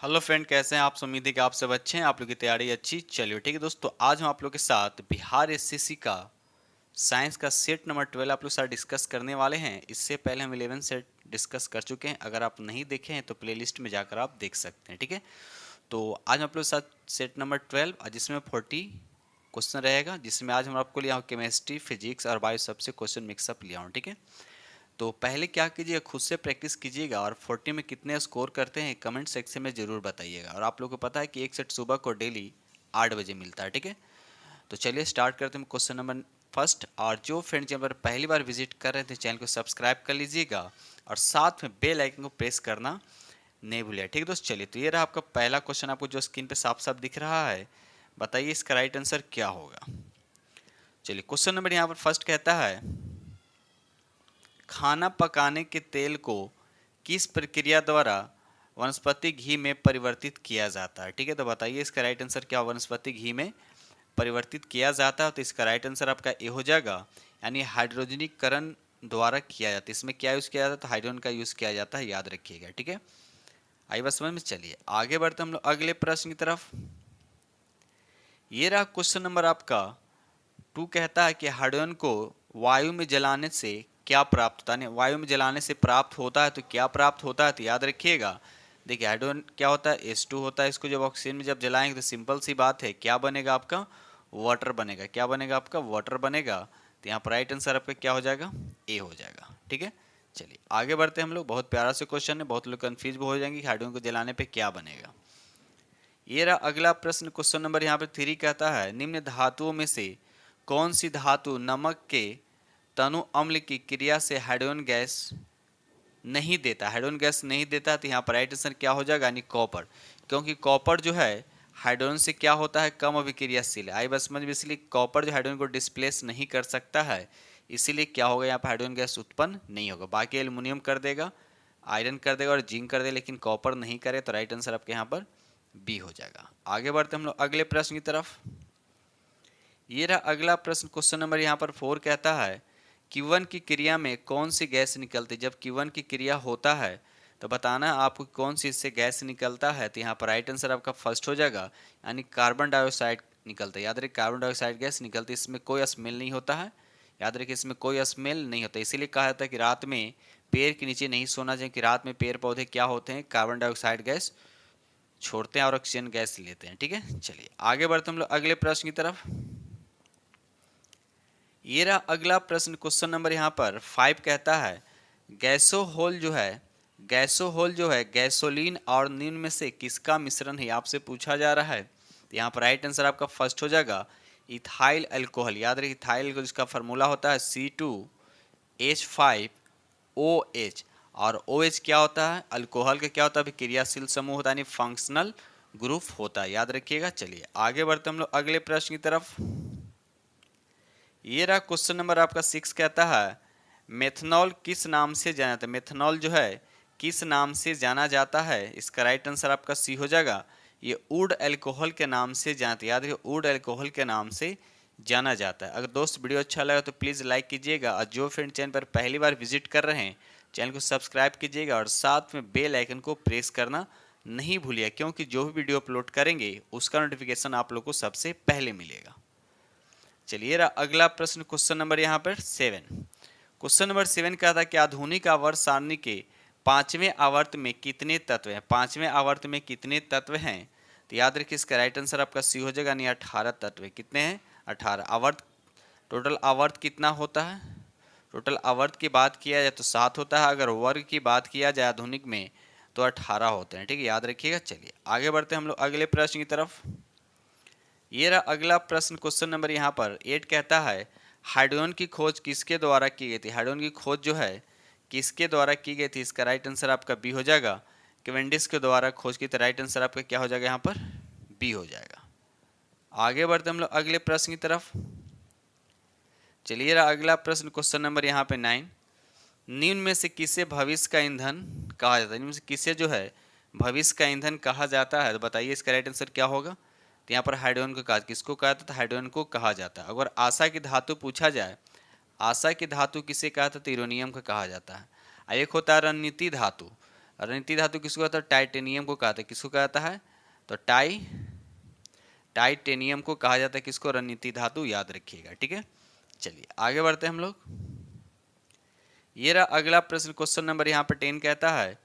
Hello friend, कैसे हैं आप? उम्मीद है कि आप सब अच्छे हैं, आप लोग की तैयारी अच्छी चलिए। ठीक है दोस्तों, आज हम आप लोग के साथ बिहार एसएससी का साइंस का सेट नंबर 12 आप लोग के साथ डिस्कस करने वाले हैं। इससे पहले हम 11 सेट डिस्कस कर चुके हैं। अगर आप नहीं देखे हैं तो प्लेलिस्ट में जाकर आप देख सकते हैं। ठीक है, तो आज हम आप लोग के साथ सेट नंबर 12 जिसमें 40 क्वेश्चन रहेगा, जिसमें आज हम आपको लिया हूँ केमिस्ट्री, फिजिक्स और बायो सबसे क्वेश्चन मिक्सअप लिया हूँ। ठीक है, तो पहले क्या कीजिएगा, खुद से प्रैक्टिस कीजिएगा और 40 में कितने स्कोर करते हैं कमेंट सेक्शन में ज़रूर बताइएगा। और आप लोगों को पता है कि एक सेट सुबह को डेली 8 बजे मिलता है। ठीक है, तो चलिए स्टार्ट करते हैं क्वेश्चन नंबर फर्स्ट। और जो फ्रेंड चैनल पर पहली बार विजिट कर रहे थे, चैनल को सब्सक्राइब कर लीजिएगा और साथ में बेल आइकन को प्रेस करना नहीं भूलिए। ठीक है दोस्त, चलिए तो ये रहा आपका पहला क्वेश्चन, आपको जो स्क्रीन पे साफ साफ दिख रहा है। बताइए इसका राइट आंसर क्या होगा। चलिए क्वेश्चन नंबर यहाँ पर फर्स्ट कहता है, खाना पकाने के तेल को किस प्रक्रिया द्वारा वनस्पति घी में परिवर्तित किया जाता है। ठीक है, तो बताइए इसका राइट आंसर क्या, वनस्पति घी में परिवर्तित किया जाता है। तो इसका राइट आंसर आपका ए हो जाएगा, यानी हाइड्रोजनीकरण द्वारा किया जाता है। इसमें क्या यूज़ किया जाता है, तो हाइड्रोजन का यूज़ किया जाता है, याद रखिएगा। ठीक है, आई बात समझ में। चलिए आगे बढ़ते हम लोग अगले प्रश्न की तरफ। ये रहा क्वेश्चन नंबर आपका 2, कहता है कि हाइड्रोजन को वायु में जलाने से क्या प्राप्त होता है। वायु में जलाने से प्राप्त होता है, तो क्या प्राप्त होता है, तो याद रखिएगा। देखिए हाइड्रोजन क्या होता है, H2 होता है। इसको जब ऑक्सीजन में जब जलाएंगे तो सिंपल सी बात है, क्या बनेगा आपका, वाटर बनेगा। क्या बनेगा आपका, वाटर बनेगा। तो यहाँ पर राइट आंसर आपका क्या हो जाएगा, ए हो जाएगा। ठीक है, चलिए आगे बढ़ते हैं हम लोग। बहुत प्यारा से क्वेश्चन है, बहुत लोग कंफ्यूज भी हो जाएंगे कि हाइड्रोजन को जलाने पे क्या बनेगा। ये रहा अगला प्रश्न, क्वेश्चन नंबर यहाँ पे 3 कहता है, निम्न धातुओं में से कौन सी धातु नमक के तनु अम्ल की क्रिया से हाइड्रोजन गैस नहीं देता, हाइड्रोजन गैस नहीं देता। तो यहाँ पर राइट आंसर क्या हो जाएगा, यानी कॉपर। क्योंकि कॉपर जो है हाइड्रोजन से क्या होता है, कम अभिक्रियाशील है। आई बस समझ में, इसलिए कॉपर जो हाइड्रोजन को डिस्प्लेस नहीं कर सकता है, इसीलिए क्या होगा, यहाँ पर हाइड्रोजन गैस उत्पन्न नहीं होगा। बाकी एल्युमिनियम कर देगा, आयरन कर देगा और जिंक कर देगा, लेकिन कॉपर नहीं करे। तो राइट आंसर आपके यहाँ पर बी हो जाएगा। आगे बढ़ते हम लोग अगले प्रश्न की तरफ। ये रहा अगला प्रश्न, क्वेश्चन नंबर यहाँ पर 4 कहता है, Q1 की क्रिया में कौन सी गैस निकलती है। जब Q1 की क्रिया होता है तो बताना आपको कौन सी इससे गैस निकलता है। तो यहाँ पर राइट आंसर आपका फर्स्ट हो जाएगा, यानी कार्बन डाइऑक्साइड निकलता है। याद रखिए कार्बन डाइऑक्साइड गैस निकलती है, इसमें कोई स्मेल नहीं होता है। याद रखिए इसमें कोई स्मेल नहीं होता, इसीलिए कहा जाता है कि रात में पेड़ के नीचे नहीं सोना चाहिए। कि रात में पेड़ पौधे क्या होते हैं, कार्बन डाइऑक्साइड गैस छोड़ते हैं और ऑक्सीजन गैस लेते हैं। ठीक है, चलिए आगे बढ़ते हम लोग अगले प्रश्न की तरफ। ये रहा अगला प्रश्न, क्वेश्चन नंबर यहाँ पर 5 कहता है, गैसोहोल जो है, गैसोहोल जो है गैसोलीन और निम्न में से किसका मिश्रण है, आपसे पूछा जा रहा है। तो यहाँ पर राइट आंसर आपका फर्स्ट हो जाएगा, इथाइल अल्कोहल। याद रखिए इथाइल अल्कोहल, जिसका फार्मूला होता है C2H5OH। और OH क्या होता है, अल्कोहल का क्या होता है, क्रियाशील समूह होता है, यानी फंक्शनल ग्रुप होता है। याद रखिएगा। चलिए आगे बढ़ते हम लोग अगले प्रश्न की तरफ। ये रहा क्वेश्चन नंबर आपका 6 कहता है, मेथनॉल किस नाम से जाना जाता है। मेथनॉल जो है किस नाम से जाना जाता है। इसका राइट आंसर आपका सी हो जाएगा, ये वुड अल्कोहल के नाम से जानते। याद रखिए वुड अल्कोहल के नाम से जाना जाता है। अगर दोस्त वीडियो अच्छा लगा तो प्लीज़ लाइक कीजिएगा, और जो फ्रेंड चैनल पर पहली बार विजिट कर रहे हैं चैनल को सब्सक्राइब कीजिएगा और साथ में बेल आइकन को प्रेस करना नहीं भूलिए, क्योंकि जो भी वीडियो अपलोड करेंगे उसका नोटिफिकेशन आप लोग को सबसे पहले मिलेगा। चलिए अगला प्रश्न, क्वेश्चन नंबर यहाँ पर 7। क्वेश्चन नंबर 7 का था कि आधुनिक आवर्त सारणी के 5वें आवर्त में कितने तत्व हैं। 5वें आवर्त में कितने तत्व हैं। तो याद रखिए इसका राइट आंसर आपका सी हो जाएगा, यानी 18 तत्व। कितने हैं, 18 आवर्त। टोटल आवर्त कितना होता है, टोटल आवर्त की बात किया जाए तो 7 होता है। अगर वर्ग की बात किया जाए आधुनिक में तो 18 होते हैं। ठीक है, याद रखिएगा। चलिए आगे बढ़ते हैं हम लोग अगले प्रश्न की तरफ। ये रहा अगला प्रश्न, क्वेश्चन नंबर यहाँ पर 8 कहता है, हाइड्रोजन की खोज किसके द्वारा की गई थी। हाइड्रोजन की खोज जो है किसके द्वारा की गई थी। इसका राइट आंसर आपका बी हो जाएगा, कैवेंडिश के द्वारा खोज की। तो राइट आंसर आपका क्या हो जाएगा, यहाँ पर बी हो जाएगा। आगे बढ़ते हम लोग अगले प्रश्न की तरफ। चलिए रहा अगला प्रश्न, क्वेश्चन नंबर यहाँ पे 9, निम्न में से किसे भविष्य का ईंधन कहा जाता है। निम्न में से किसे जो है भविष्य का ईंधन कहा जाता है। तो बताइए इसका राइट आंसर क्या होगा। तो यहाँ पर हाइड्रोजन को कहा, किसको कहा जाता है, हाइड्रोजन को कहा जाता है। अगर आशा की धातु पूछा जाए, आशा की धातु किसे कहा जाता है, तो यूरेनियम को कहा जाता है। और एक होता है रणनीति धातु। रणनीति धातु किसको कहता है? टाइटेनियम को कहता है। किसको कहता है? तो टाइटेनियम को कहा जाता है। किसको? रणनीति धातु, याद रखिएगा। ठीक है, चलिए आगे बढ़ते हैं हम लोग। ये रहा अगला प्रश्न, क्वेश्चन नंबर यहाँ पर 10 कहता है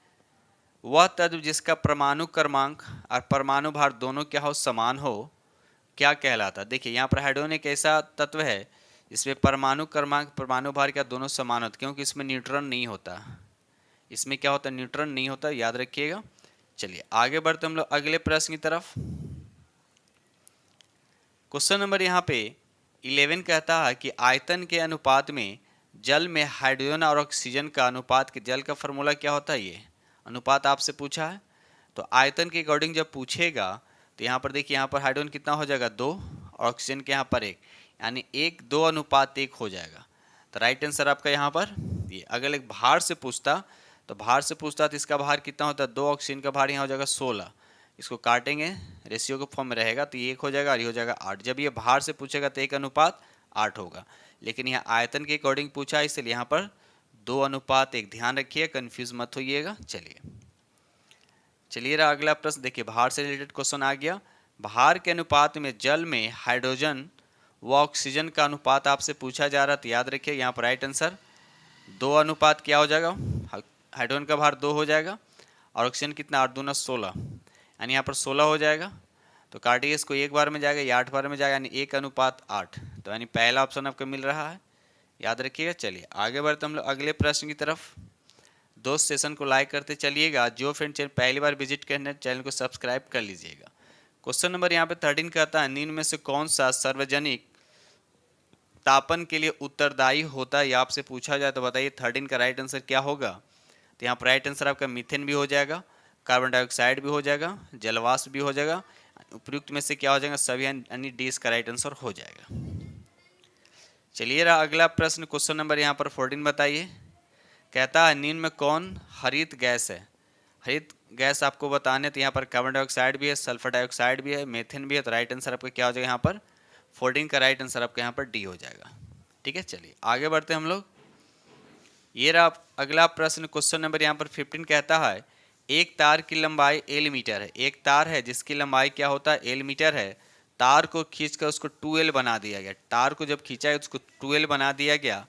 वह तत्व जिसका परमाणु क्रमांक और परमाणु भार दोनों क्या हो? समान हो, क्या कहलाता? देखिए यहाँ पर हाइड्रोजन एक ऐसा तत्व है जिसमें परमाणु क्रमांक परमाणु भार क्या दोनों समान होते, क्योंकि इसमें न्यूट्रॉन नहीं होता। इसमें क्या होता है? न्यूट्रॉन नहीं होता, याद रखिएगा। चलिए आगे बढ़ते हम लोग अगले प्रश्न की तरफ। क्वेश्चन नंबर यहाँ पे 11 कहता है कि आयतन के अनुपात में जल में हाइड्रोजन और ऑक्सीजन का अनुपात के जल का फॉर्मूला क्या होता है? ये अनुपात आपसे पूछा है। तो आयतन के अकॉर्डिंग जब पूछेगा तो यहाँ पर देखिए, यहाँ पर हाइड्रोजन कितना हो जाएगा? 2 और ऑक्सीजन के यहाँ पर 1, यानी 1:2:1 हो जाएगा। तो राइट आंसर आपका यहाँ पर ये। अगर एक भार से पूछता तो इसका भार कितना होता है? 2, ऑक्सीजन का भार यहाँ हो जाएगा 16। इसको काटेंगे, रेशियो के फॉर्म में रहेगा तो ये 1 हो जाएगा और ये हो जाएगा 8। जब ये भार से पूछेगा तो 1:8 होगा, लेकिन यहाँ आयतन के अकॉर्डिंग पूछा है इसलिए यहाँ पर 2:1। ध्यान रखिए, कंफ्यूज मत होइएगा। चलिए रहा अगला प्रश्न। देखिए भार से रिलेटेड क्वेश्चन आ गया। भार के अनुपात में जल में हाइड्रोजन व ऑक्सीजन का अनुपात आपसे पूछा जा रहा है, तो याद रखिए यहाँ पर राइट आंसर 2:, क्या हो जाएगा? हाइड्रोजन का भार 2 हो जाएगा और ऑक्सीजन कितना? 8×2 = 16, यानी यहाँ पर 16 हो जाएगा। तो काटिए इसको, 1 बार में जाएगा, ये 8 बार में जाएगा, यानी 1:8। तो यानी पहला ऑप्शन आपको मिल रहा है, याद रखिएगा। चलिए आगे बढ़ते हम लोग अगले प्रश्न की तरफ। दोस्त सेशन को लाइक करते चलिएगा। जो फ्रेंड चैनल पहली बार विजिट करने चैनल को सब्सक्राइब कर लीजिएगा। क्वेश्चन नंबर यहाँ पे 13 कहता है निम्न में से कौन सा सार्वजनिक तापन के लिए उत्तरदायी होता है? ये आपसे पूछा जाए तो बताइए 13 का राइट आंसर क्या होगा? तो यहाँ पर राइट आंसर आपका मीथेन भी हो जाएगा, कार्बन डाइऑक्साइड भी हो जाएगा, जलवाष्प भी हो जाएगा। उपयुक्त में से क्या हो जाएगा? सभी अन्य डी इसका राइट आंसर हो जाएगा। चलिए रहा अगला प्रश्न, क्वेश्चन नंबर यहाँ पर 14 बताइए। कहता है निम्न में कौन हरित गैस है? हरित गैस आपको बताने, तो यहाँ पर कार्बन डाइऑक्साइड भी है, सल्फर डाइऑक्साइड भी है, मेथेन भी है। तो राइट आंसर आपका क्या हो जाएगा? यहाँ पर 14 का राइट आंसर आपका यहाँ पर डी हो जाएगा। ठीक है, चलिए आगे बढ़ते हैं हम लोग। ये रहा अगला प्रश्न, क्वेश्चन नंबर यहाँ पर 15 कहता है एक तार की लंबाई L मीटर है। एक तार है जिसकी लंबाई क्या होता है? L मीटर है। तार को खींचकर उसको 2L बना दिया गया। तार को जब खींचा है उसको 2L बना दिया गया,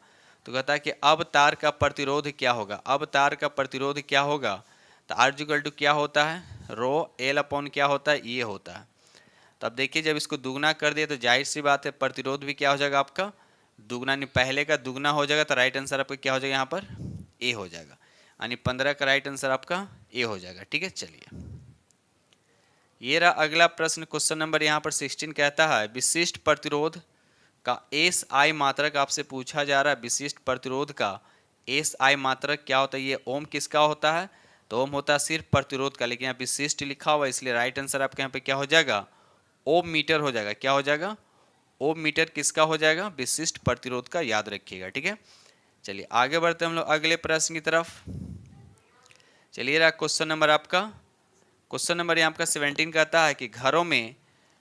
तो कहता है कि अब तार का प्रतिरोध क्या होगा? अब तार का प्रतिरोध क्या होगा? तो R क्या होता है? ρL/ क्या होता है? ये होता है। तो अब देखिए जब इसको दुगना कर दिया तो जाहिर सी बात है प्रतिरोध भी क्या हो जाएगा आपका? दुगना, नहीं पहले का दुगना हो जाएगा। तो राइट आंसर आपका क्या हो जाएगा? यहाँ पर ए हो जाएगा, यानी 15 का राइट आंसर आपका ए हो जाएगा। ठीक है, चलिए ये रहा अगला प्रश्न, क्वेश्चन नंबर यहाँ पर 16 कहता है विशिष्ट प्रतिरोध का SI मात्रक आपसे पूछा जा रहा है। विशिष्ट प्रतिरोध का SI मात्रक क्या होता है? ये ओम किसका होता है? तो ओम होता है सिर्फ प्रतिरोध का, लेकिन यहाँ विशिष्ट लिखा हुआ है इसलिए राइट आंसर आपके यहाँ पे क्या हो जाएगा? ओम मीटर हो जाएगा। क्या हो जाएगा? ओम मीटर किसका हो जाएगा? विशिष्ट प्रतिरोध का, याद रखिएगा। ठीक है, चलिए आगे बढ़ते हम लोग अगले प्रश्न की तरफ। चलिए रहा क्वेश्चन नंबर आपका, क्वेश्चन नंबर यहाँ आपका 17 कहता है कि घरों में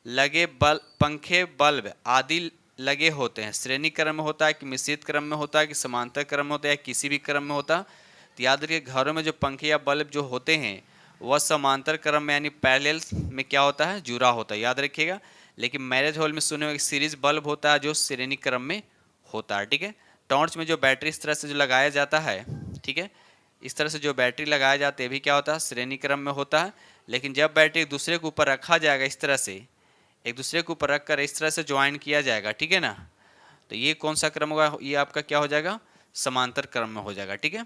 लगे पंखे बल्ब आदि लगे होते हैं, श्रेणी क्रम में होता है कि मिश्रित क्रम में होता है कि समांतर क्रम में होता है या किसी भी क्रम में होता? तो याद रखिए घरों में जो पंखे या बल्ब जो होते हैं वह समांतर क्रम में यानी पैरेलल में क्या होता है? जुड़ा होता है, याद रखिएगा। लेकिन मैरिज हॉल में सुने हुए सीरीज बल्ब होता है जो श्रेणी क्रम में होता है। ठीक है, टॉर्च में जो बैटरी इस तरह से जो लगाया जाता है, ठीक है, इस तरह से जो बैटरी लगाया जाता है भी क्या होता है? श्रेणी क्रम में होता है। लेकिन जब बैटरी एक दूसरे के ऊपर रखा जाएगा, इस तरह से एक दूसरे के ऊपर रखकर इस तरह से ज्वाइन किया जाएगा, ठीक है ना, तो ये कौन सा क्रम होगा? ये आपका क्या हो जाएगा? समांतर क्रम में हो जाएगा। ठीक है,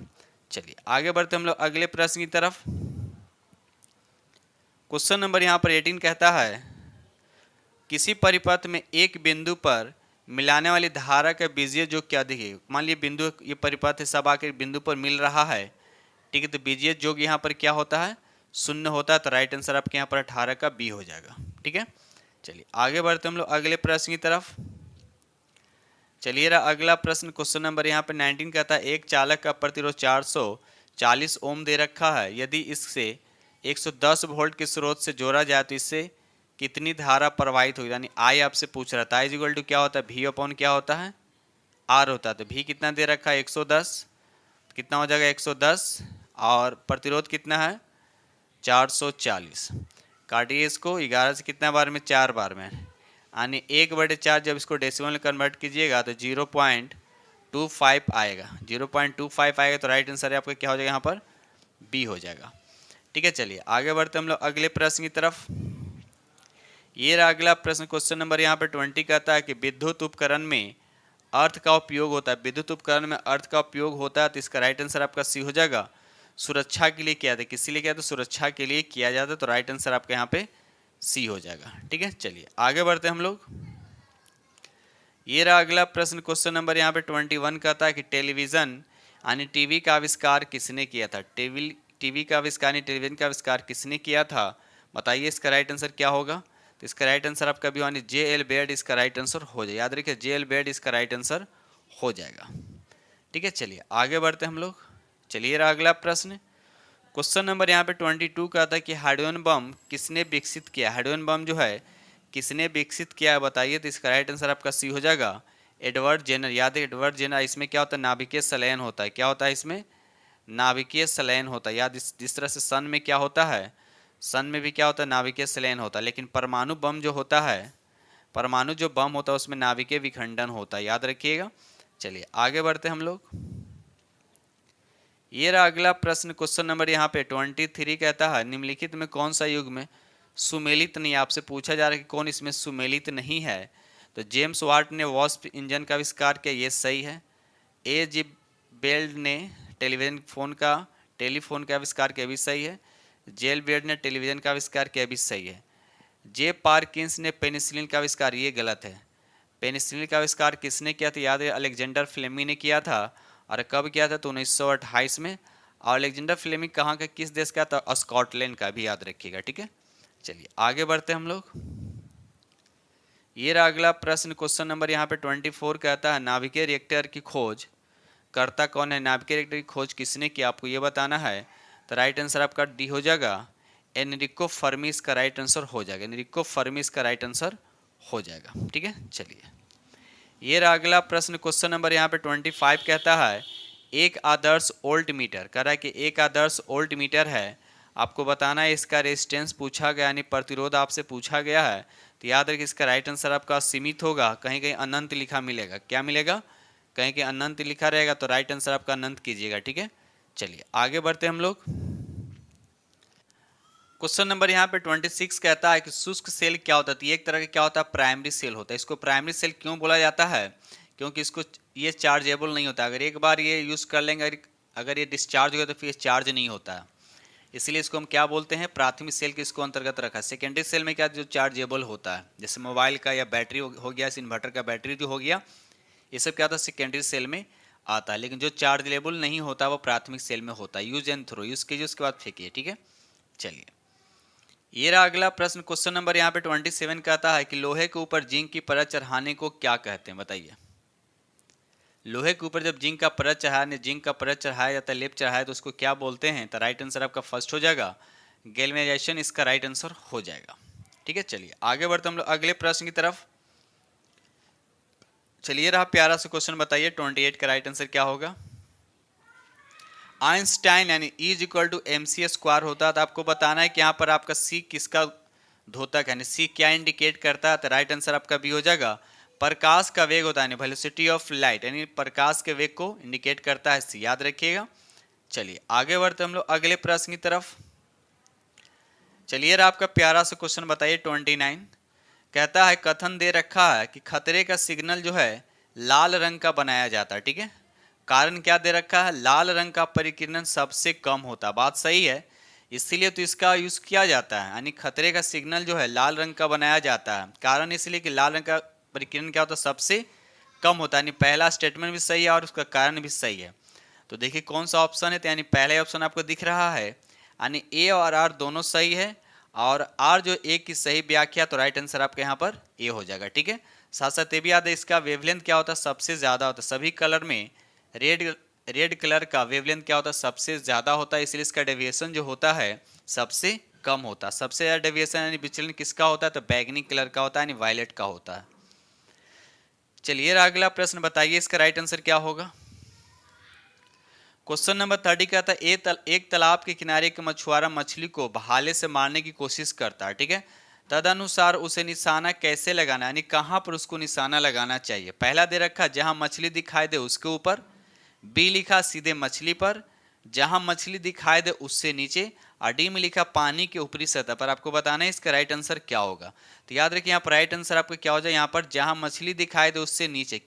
चलिए आगे बढ़ते हम लोग अगले प्रश्न की तरफ। क्वेश्चन नंबर यहाँ पर 18 कहता है किसी परिपथ में एक बिंदु पर मिलाने वाली धारा का बीजीय योग क्या? देखिए मान लीजिए बिंदु, ये परिपथ है, सब आके बिंदु पर मिल रहा है, ठीक है, तो बीजीय योग यहाँ पर क्या होता है? 0 होता है। तो राइट आंसर आपके यहाँ पर 18 का बी हो जाएगा। ठीक है, चलिए आगे बढ़ते हम लोग अगले प्रश्न की तरफ। चलिए रहा अगला प्रश्न, क्वेश्चन नंबर यहाँ पे 19 कहता है एक चालक का प्रतिरोध 440 ओम दे रखा है। यदि इससे 110 वोल्ट के स्रोत से जोड़ा जाए तो इससे कितनी धारा प्रवाहित होगी? यानी आई आपसे पूछ रहा था। आई इक्वल टू क्या होता है? V अपॉन क्या होता है? R होता है। तो V कितना दे रखा है? 110, कितना हो जाएगा? 110 और प्रतिरोध कितना है 440। काटिए इसको, 11 से कितना बार में 4 बार में, यानी 1/4 जब इसको डेसिमल में कन्वर्ट कीजिएगा तो 0.25 आएगा। 0.25 आएगा तो राइट आंसर आपका क्या हो जाएगा यहाँ पर बी हो जाएगा। ठीक है, चलिए आगे बढ़ते हम लोग अगले प्रश्न की तरफ। ये रहा अगला प्रश्न, क्वेश्चन नंबर यहाँ पे 20 कहता है कि विद्युत उपकरण में अर्थ का उपयोग होता है। विद्युत उपकरण में अर्थ का उपयोग होता है तो इसका राइट आंसर आपका सी हो जाएगा। सुरक्षा के लिए किया था, किसी लिए किया था, सुरक्षा के लिए किया जाता है, तो राइट आंसर आपका यहाँ पे सी हो जाएगा। ठीक है, चलिए आगे बढ़ते हैं हम लोग। ये रहा अगला प्रश्न, क्वेश्चन नंबर यहाँ पे 21 कहता है कि टेलीविजन यानी टीवी का आविष्कार किसने किया था। टीवी का आविष्कार यानी टेलीविजन का आविष्कार किसने किया था, बताइए इसका राइट आंसर क्या होगा। तो इसका राइट आंसर आपका भी यानी J.L. बेड इसका राइट आंसर हो जाएगा। याद रखिए J.L. बेड इसका राइट आंसर हो जाएगा। ठीक है, चलिए आगे बढ़ते हैं हम लोग। चलिए रहा अगला प्रश्न, क्वेश्चन नंबर यहाँ पे 22 का था कि हाइड्रोजन बम किसने विकसित किया। हाइड्रोजन बम जो है किसने विकसित किया है बताइए। तो इसका राइट आंसर आपका सी हो जाएगा, एडवर्ड जेनर। याद है एडवर्ड जेनर। इसमें क्या होता है, नाभिकीय संलयन होता है। क्या होता है इसमें, नाभिकीय संलयन होता है। याद जिस तरह से सन में क्या होता है, सन में भी क्या होता है, नाभिकीय संलयन होता है। लेकिन परमाणु बम जो होता है, परमाणु जो बम होता है उसमें नाभिकीय विखंडन होता है, याद रखिएगा। चलिए आगे बढ़ते हैं हम लोग। ये रहा अगला प्रश्न, क्वेश्चन नंबर यहाँ पे 23 कहता है निम्नलिखित में कौन सा युग्म सुमेलित नहीं। आपसे पूछा जा रहा है कि कौन इसमें सुमेलित नहीं है। तो जेम्स वाट ने वास्प इंजन का आविष्कार किया, ये सही है। A.J. बेल्ड ने टेलीफोन का आविष्कार किया, भी सही है। J.L. बेल्ड ने टेलीविजन का आविष्कार किया, भी सही है। जे पार्किंस ने पेनिसिलिन का आविष्कार, ये गलत है। पेनिसिलिन का आविष्कार किसने किया था, याद है अलेक्जेंडर फ्लेमिंग ने किया था। और कब किया था, तो 1928 में। और अलेक्जेंडर फ्लेमिंग कहाँ का, किस देश का था, स्कॉटलैंड का, भी याद रखिएगा। ठीक है, चलिए आगे बढ़ते हैं हम लोग। ये रहा अगला प्रश्न, क्वेश्चन नंबर यहाँ पे 24 कहता है नाभिकीय रिएक्टर की खोज करता कौन है। नाभिकीय रिएक्टर की खोज किसने की, आपको ये बताना है। तो राइट आंसर आपका डी हो जाएगा, एनरिको फर्मी इसका राइट आंसर हो जाएगा। एनरिको फर्मी इसका राइट आंसर हो जाएगा। ठीक है, चलिए ये रहा अगला प्रश्न, क्वेश्चन नंबर यहाँ पे 25 कहता है एक आदर्श वोल्ट मीटर, कह रहा है कि एक आदर्श वोल्ट मीटर है, आपको बताना है इसका रेजिस्टेंस पूछा गया यानी प्रतिरोध आपसे पूछा गया है। तो याद रखिए इसका राइट आंसर आपका सीमित होगा, कहीं कहीं अनंत लिखा मिलेगा। क्या मिलेगा, कहीं कहीं अनंत लिखा रहेगा, तो राइट आंसर आपका अनंत कीजिएगा। ठीक है, चलिए आगे बढ़ते हम लोग। क्वेश्चन नंबर यहाँ पे 26 कहता है कि शुष्क सेल क्या होता है। एक तरह का क्या होता है, प्राइमरी सेल होता है। इसको प्राइमरी सेल क्यों बोला जाता है, क्योंकि इसको ये चार्जेबल नहीं होता। अगर एक बार ये यूज़ कर लेंगे, अगर ये डिस्चार्ज हो गया तो फिर चार्ज नहीं होता है, इसलिए इसको हम क्या बोलते हैं, प्राथमिक सेल के इसको अंतर्गत रखा है। सेकेंडरी सेल में क्या, जो चार्जेबल होता है, जैसे मोबाइल का या बैटरी हो गया, इन्वर्टर का बैटरी जो हो गया, ये सब क्या होता है सेकेंडरी सेल में आता है। लेकिन जो चार्जेबल नहीं होता वो प्राथमिक सेल में होता है। यूज एंड थ्रो, यूज कीजिए उसके बाद फेंकिए। ठीक है, चलिए ये रहा अगला प्रश्न, क्वेश्चन नंबर यहाँ पे 27 कहता है कि लोहे के ऊपर जिंक की परत चढ़ाने को क्या कहते हैं, बताइए। लोहे के ऊपर जब जिंक का परत चढ़ाया जाता है, लेप चढ़ाया, तो उसको क्या बोलते हैं। तो राइट आंसर आपका फर्स्ट हो जाएगा, गैल्वेनाइजेशन इसका राइट आंसर हो जाएगा। ठीक है, चलिए आगे बढ़ते हम लोग अगले प्रश्न की तरफ। चलिए रहा प्यारा सा क्वेश्चन, बताइए 28 का राइट आंसर क्या होगा। आइंस्टाइन यानी E=mc² होता है। तो आपको बताना है कि यहाँ पर आपका सी किसका द्योतक है, सी क्या इंडिकेट करता है। तो राइट आंसर आपका बी हो जाएगा, प्रकाश का वेग होता है, वेलोसिटी ऑफ लाइट यानी प्रकाश के वेग को इंडिकेट करता है सी, याद रखिएगा। चलिए आगे बढ़ते हम लोग अगले प्रश्न की तरफ। चलिए आपका प्यारा सा क्वेश्चन बताइए 29 कहता है कथन दे रखा है कि खतरे का सिग्नल जो है लाल रंग का बनाया जाता है। ठीक है, कारण क्या दे रखा है, लाल रंग का परिकिरण सबसे कम होता है। बात सही है, इसीलिए तो इसका यूज किया जाता है, यानी खतरे का सिग्नल जो है लाल रंग का बनाया जाता है। कारण इसलिए कि लाल रंग का परिकिरण क्या होता है, सबसे कम होता है। यानी पहला स्टेटमेंट भी सही है और उसका कारण भी सही है। तो देखिए कौन सा ऑप्शन है, तो यानी पहला ऑप्शन आपको दिख रहा है, यानी ए और आर दोनों सही है, और आर जो ए की सही व्याख्या, तो राइट आंसर आपके यहाँ पर ए हो जाएगा। ठीक है, साथ साथ ये भी याद है इसका वेवलेंथ क्या होता है, सबसे ज़्यादा होता है। सभी कलर में रेड कलर का वेवलेंथ क्या होता है, सबसे ज़्यादा होता है, इसलिए इसका डेविएशन जो होता है सबसे कम होता है। सबसे ज़्यादा डेविएशन यानी विचलन किसका होता है, तो बैगनी कलर का होता है, यानी वायलेट का होता है। चलिए अगला प्रश्न बताइए इसका राइट आंसर क्या होगा। क्वेश्चन नंबर 30 का था एक तालाब के किनारे के मछुआरा मछली को भाले से मारने की कोशिश करता है, ठीक है। तदनुसार उसे निशाना कैसे लगाना, यानी कहाँ पर उसको निशाना लगाना चाहिए। पहला दे रखा जहां मछली दिखाई दे उसके ऊपर, बी लिखा सीधे मछली पर, जहां मछली दिखाई दे उससे नीचे, और डी में लिखा पानी के ऊपरी सतह पर। आपको बताना है इसका राइट आंसर क्या होगा। तो याद रखिए यहाँ पर राइट आंसर आपको क्या हो जाए, यहाँ पर जहां मछली दिखाई दे उससे नीचे,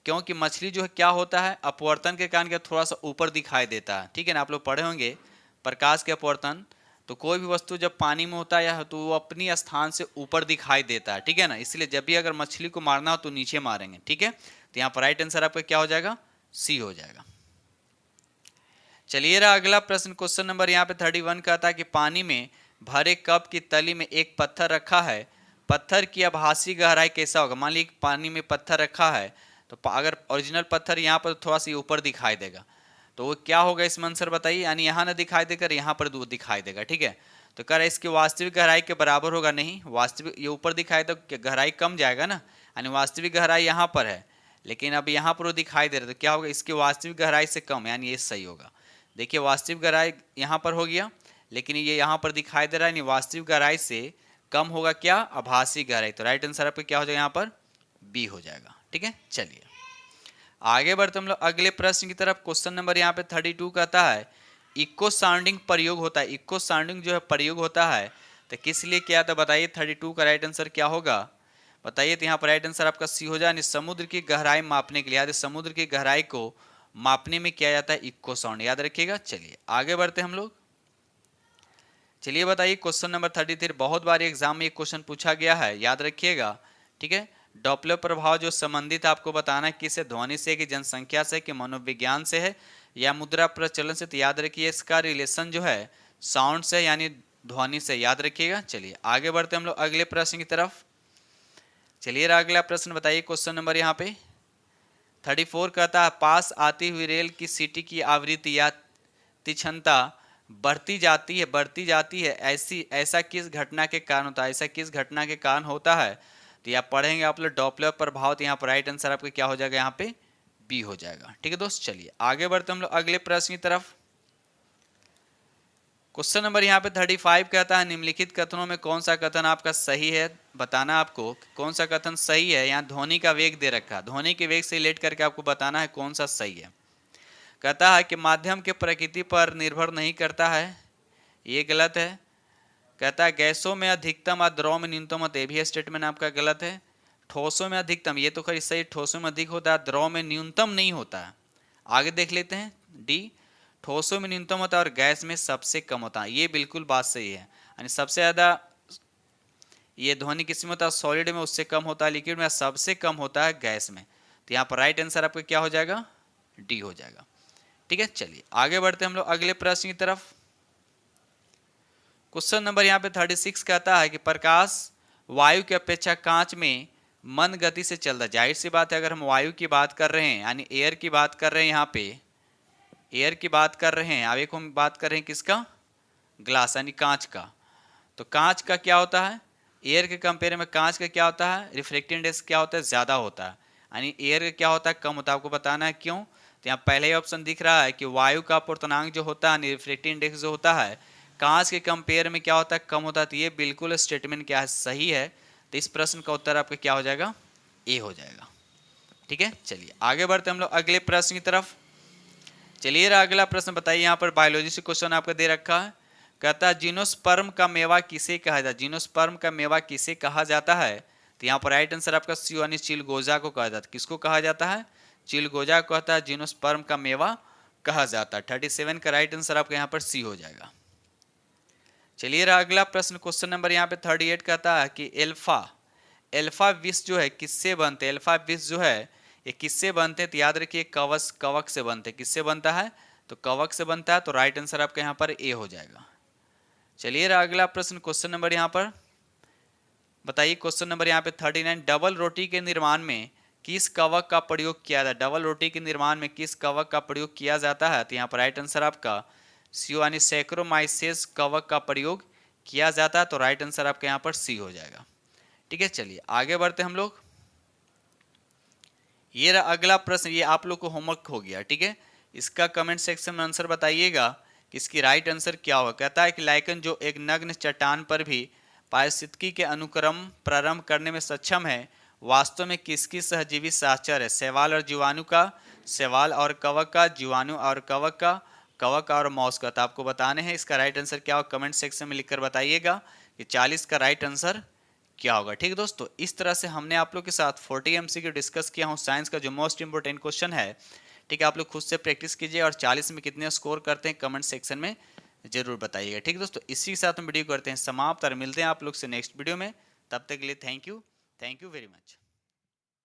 क्योंकि मछली जो है क्या होता है, अपवर्तन के कारण क्या थोड़ा सा ऊपर दिखाई देता है, ठीक है ना। आप लोग पढ़े होंगे प्रकाश के अपवर्तन, तो कोई भी वस्तु जब पानी में होता है तो वो अपनी स्थान से ऊपर दिखाई देता है, ठीक है ना। इसलिए जब भी अगर मछली को मारना हो तो नीचे मारेंगे, ठीक है। तो यहाँ पर राइट आंसर आपका क्या हो जाएगा, सी हो जाएगा। चलिए रहा अगला प्रश्न, क्वेश्चन नंबर यहाँ पे 31 का था कि पानी में भरे कप की तली में एक पत्थर रखा है, पत्थर की आभासी गहराई कैसा होगा। मान लीजिए पानी में पत्थर रखा है, तो अगर ओरिजिनल पत्थर यहाँ पर थोड़ा सा ऊपर दिखाई देगा, तो वो क्या होगा इसमें आंसर बताइए। यानी यहाँ ना दिखाई देकर यहाँ पर दिखाई देगा, ठीक है। तो कह रहा है इसकी वास्तविक गहराई के बराबर होगा, नहीं। वास्तविक ये ऊपर दिखाई तो गहराई कम जाएगा ना, यानी वास्तविक गहराई यहाँ पर है, लेकिन अब यहाँ पर वो दिखाई दे रहा है, तो क्या होगा, इसकी वास्तविक गहराई से कम, यानी ये सही होगा। देखिए वास्तविक गहराई यहाँ पर हो गया, लेकिन ये यहाँ पर दिखाई दे रहा है, यानी वास्तविक गहराई से कम होगा क्या, आभासी गहराई। तो राइट आंसर आपका क्या हो जाएगा, यहाँ पर बी हो जाएगा, ठीक है। चलिए आगे बढ़ते हम लोग अगले प्रश्न की तरफ। क्वेश्चन नंबर यहाँ पे 32 कहता है इको साउंडिंग प्रयोग होता है। इको साउंडिंग जो है प्रयोग होता है तो किस लिए किया था बताइए। 32 का राइट आंसर क्या होगा बताइए। तो यहाँ पर राइट आंसर आपका सी हो जाए, समुद्र की गहराई मापने के लिए। याद है समुद्र की गहराई को मापने में किया जाता है इको साउंड, याद रखिएगा। चलिए आगे बढ़ते हम लोग। चलिए बताइए क्वेश्चन नंबर 33, बहुत बार एग्जाम में एक क्वेश्चन पूछा गया है, याद रखिएगा, ठीक है। डॉपलर प्रभाव जो संबंधित आपको बताना है किससे, ध्वनि से कि जनसंख्या से कि मनोविज्ञान से है या मुद्रा प्रचलन से। तो याद रखिए इसका रिलेशन जो है साउंड से यानी ध्वनि से, याद रखिएगा। चलिए आगे बढ़ते हम लोग अगले प्रश्न की तरफ। चलिए अगला प्रश्न बताइए क्वेश्चन नंबर यहाँ पे 34 कहता है पास आती हुई रेल की सीटी की आवृत्ति या तीक्ष्णता बढ़ती जाती है ऐसा किस घटना के कारण होता है, ऐसा किस घटना के कारण होता है। तो आप पढ़ेंगे आप लोग डॉपलर प्रभाव, तो यहाँ पर राइट आंसर आपका क्या हो जाएगा, यहाँ पे बी हो जाएगा, ठीक है दोस्त। चलिए आगे बढ़ते हम लोग अगले प्रश्न की तरफ। क्वेश्चन नंबर यहाँ पे 35 कहता है निम्नलिखित कथनों में कौन सा कथन आपका सही है, बताना आपको कौन सा कथन सही है। यहाँ ध्वनि का वेग दे रखा, ध्वनि के वेग से रिलेट करके आपको बताना है कौन सा सही है। कहता है कि माध्यम के प्रकृति पर निर्भर नहीं करता है, ये गलत है। कहता है गैसों में अधिकतम और द्रव में न्यूनतम होता है, ये भी स्टेटमेंट आपका गलत है। ठोसों में अधिकतम, ये तो खैर सही, ठोसों में अधिक होता है, द्रव में न्यूनतम नहीं होता है। आगे देख लेते हैं डी, ठोसों में न्यूनतम होता है और गैस में सबसे कम होता है, ये बिल्कुल बात सही है। यानी सबसे ज़्यादा ये ध्वनि किस में होता है, सॉलिड में, उससे कम होता है लिक्विड में, सबसे कम होता है गैस में। तो यहाँ पर राइट आंसर आपका क्या हो जाएगा, डी हो जाएगा, ठीक है। चलिए आगे बढ़ते हम लोग अगले प्रश्न की तरफ। क्वेश्चन नंबर यहाँ पे 36 कहता है कि प्रकाश वायु की अपेक्षा कांच में मंद गति से चलता है। जाहिर सी बात है अगर हम वायु की बात कर रहे हैं यानी एयर की बात कर रहे हैं, यहाँ पे एयर की बात कर रहे हैं, अब एक हम बात कर रहे हैं किसका, ग्लास यानी कांच का। तो कांच का क्या होता है, एयर के कंपेयर में कांच का क्या होता है, रिफ्रैक्टिव इंडेक्स क्या होता है, ज़्यादा होता है, यानी एयर का क्या होता है, कम होता है। आपको बताना है क्यों। तो यहाँ पहले ही ऑप्शन दिख रहा है कि वायु का अपवर्तनांक जो होता है, रिफ्रैक्टिव इंडेक्स जो होता है, कांच के कंपेयर में क्या होता है, कम होता है। तो ये बिल्कुल स्टेटमेंट क्या है, सही है। तो इस प्रश्न का उत्तर आपका क्या हो जाएगा, ए हो जाएगा, ठीक है। चलिए आगे बढ़ते हम लोग अगले प्रश्न की तरफ। चलिए अगला प्रश्न बताइए, यहाँ पर बायोलॉजी से क्वेश्चन आपका दे रखा है। कहता है जिनोस्पर्म का मेवा किसे कहा जाता है, जिनोस्पर्म का मेवा किसे कहा जाता है। तो यहाँ पर राइट आंसर आपका सी यानी चिलगोजा को कहा जाता है। किसको कहा जाता है, चिलगोजा को कहता है जिनोस्पर्म का मेवा कहा जाता है। 37 का राइट आंसर आपका यहाँ पर सी हो जाएगा। चलिए अगला प्रश्न क्वेश्चन नंबर यहाँ पे 38 कहता है कि एल्फा विष जो है किससे बनते हैं, एल्फा विष जो है ये किससे बनते हैं। तो याद रखिए कवक से बनते हैं। किससे बनता है, तो कवक से बनता है। तो राइट आंसर आपका यहाँ पर ए हो जाएगा। चलिए अगला प्रश्न क्वेश्चन नंबर यहाँ पर बताइए, क्वेश्चन नंबर यहाँ पे 39, डबल रोटी के निर्माण में किस कवक का प्रयोग किया जाता है, डबल रोटी के निर्माण में किस कवक का प्रयोग किया जाता है। तो यहाँ पर राइट आंसर आपका सी यानी सैक्रोमाइसेस कवक का प्रयोग किया जाता है। तो राइट आंसर आपका यहाँ पर सी हो जाएगा, ठीक है। चलिए आगे बढ़ते हम लोग। ये अगला प्रश्न, ये आप लोग को होमवर्क हो गया, ठीक है। इसका कमेंट सेक्शन में आंसर बताइएगा कि इसकी राइट आंसर क्या होगा। कहता है कि लाइकन जो एक नग्न चट्टान पर भी पारिस्थितिकी के अनुक्रम प्रारंभ करने में सक्षम है, वास्तव में किसकी सहजीवी साहचर है? शैवाल और जीवाणु का, शैवाल और कवक का, जीवाणु और कवक का, कवक और मॉस का। तो आपको बताने हैं इसका राइट आंसर क्या होगा, कमेंट सेक्शन में लिखकर बताइएगा कि 40 का राइट आंसर क्या होगा। ठीक है दोस्तों, इस तरह से हमने आप लोग के साथ 40 MCQ डिस्कस किया हूँ साइंस का जो मोस्ट इंपोर्टेंट क्वेश्चन है। ठीक है, आप लोग खुद से प्रैक्टिस कीजिए और 40 में कितने स्कोर करते हैं कमेंट सेक्शन में जरूर बताइएगा। ठीक है दोस्तों, इसी के साथ हम वीडियो करते हैं समाप्त और मिलते हैं आप लोग से नेक्स्ट वीडियो में। तब तक के लिए थैंक यू वेरी मच।